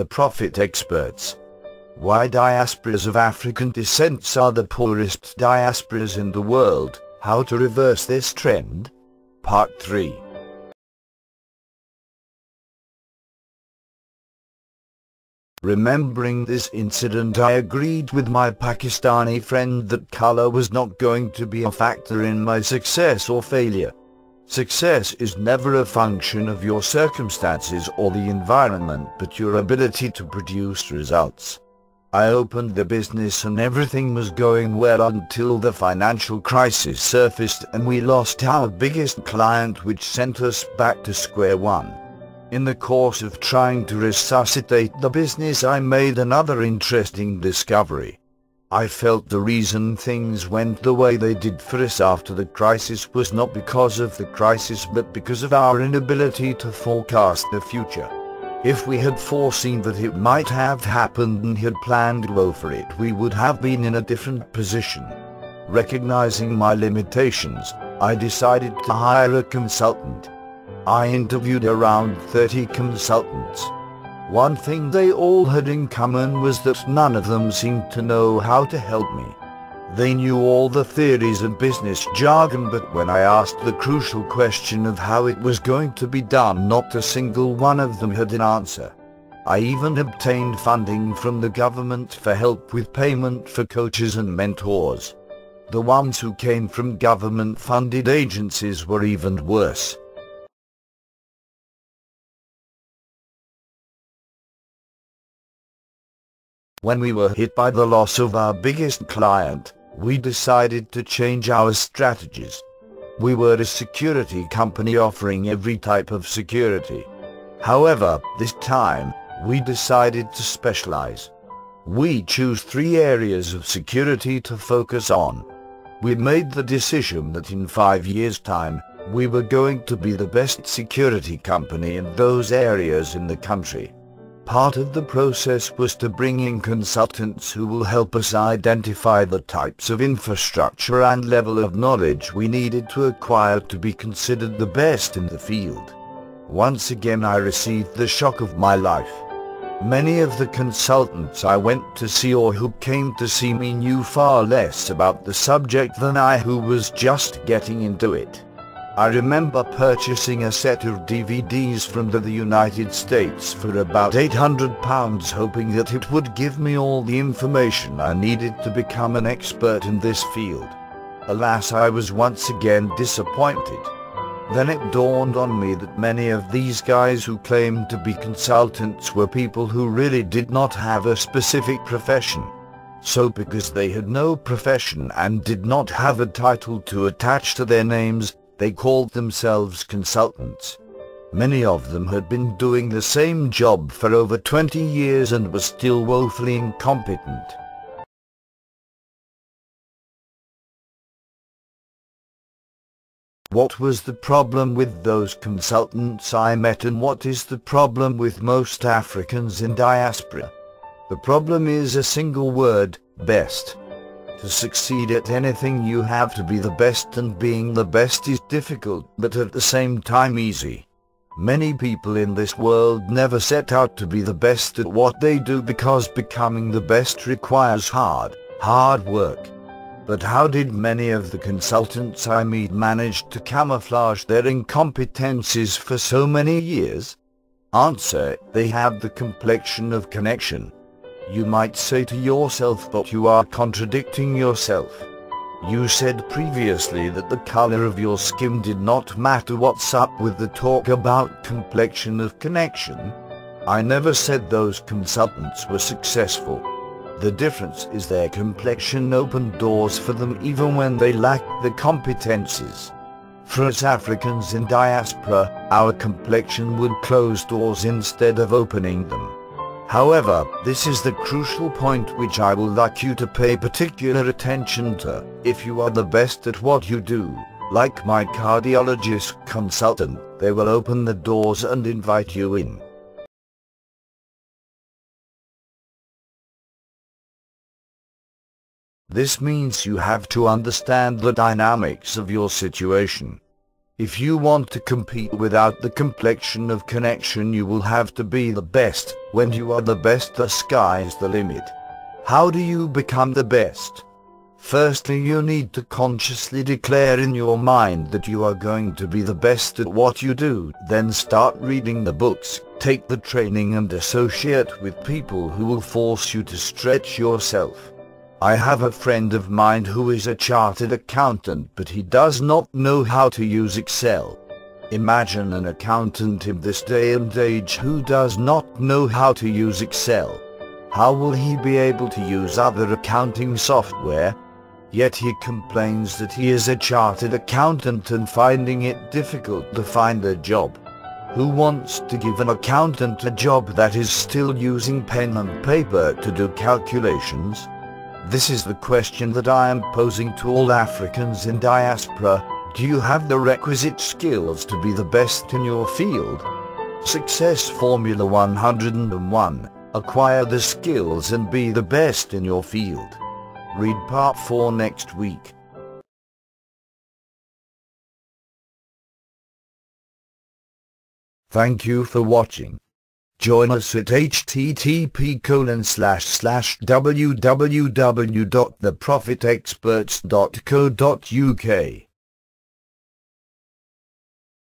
The Profit Experts. Why diasporas of African descent are the poorest diasporas in the world, how to reverse this trend? Part 3. Remembering this incident, I agreed with my Pakistani friend that color was not going to be a factor in my success or failure. Success is never a function of your circumstances or the environment, but your ability to produce results. I opened the business and everything was going well until the financial crisis surfaced and we lost our biggest client, which sent us back to square one. In the course of trying to resuscitate the business, I made another interesting discovery. I felt the reason things went the way they did for us after the crisis was not because of the crisis, but because of our inability to forecast the future. If we had foreseen that it might have happened and had planned well for it, we would have been in a different position. Recognizing my limitations, I decided to hire a consultant. I interviewed around 30 consultants. One thing they all had in common was that none of them seemed to know how to help me. They knew all the theories and business jargon, but when I asked the crucial question of how it was going to be done, not a single one of them had an answer. I even obtained funding from the government for help with payment for coaches and mentors. The ones who came from government-funded agencies were even worse. When we were hit by the loss of our biggest client, we decided to change our strategies. We were a security company offering every type of security. However, this time, we decided to specialize. We chose 3 areas of security to focus on. We made the decision that in 5 years' time, we were going to be the best security company in those areas in the country. Part of the process was to bring in consultants who will help us identify the types of infrastructure and level of knowledge we needed to acquire to be considered the best in the field. Once again, I received the shock of my life. Many of the consultants I went to see or who came to see me knew far less about the subject than I, who was just getting into it. I remember purchasing a set of DVDs from the United States for about £800, hoping that it would give me all the information I needed to become an expert in this field. Alas, I was once again disappointed. Then it dawned on me that many of these guys who claimed to be consultants were people who really did not have a specific profession. So because they had no profession and did not have a title to attach to their names, they called themselves consultants. Many of them had been doing the same job for over 20 years and were still woefully incompetent. What was the problem with those consultants I met, and what is the problem with most Africans in diaspora? The problem is a single word: best. To succeed at anything, you have to be the best, and being the best is difficult, but at the same time easy. Many people in this world never set out to be the best at what they do because becoming the best requires hard work. But how did many of the consultants I meet manage to camouflage their incompetencies for so many years? Answer: they have the complexion of connection. You might say to yourself, but you are contradicting yourself. You said previously that the color of your skin did not matter. What's up with the talk about complexion of connection? I never said those consultants were successful. The difference is their complexion opened doors for them even when they lacked the competencies. For us Africans in diaspora, our complexion would close doors instead of opening them. However, this is the crucial point which I would like you to pay particular attention to. If you are the best at what you do, like my cardiologist consultant, they will open the doors and invite you in. This means you have to understand the dynamics of your situation. If you want to compete without the complexion of connection, you will have to be the best. When you are the best, the sky is the limit. How do you become the best? Firstly, you need to consciously declare in your mind that you are going to be the best at what you do. Then start reading the books, take the training and associate with people who will force you to stretch yourself. I have a friend of mine who is a chartered accountant, but he does not know how to use Excel. Imagine an accountant in this day and age who does not know how to use Excel. How will he be able to use other accounting software? Yet he complains that he is a chartered accountant and finding it difficult to find a job. Who wants to give an accountant a job that is still using pen and paper to do calculations? This is the question that I am posing to all Africans in diaspora. Do you have the requisite skills to be the best in your field? Success Formula 101. Acquire the skills and be the best in your field. Read part 4 next week. Thank you for watching. Join us at http://www.theprofitexperts.co.uk.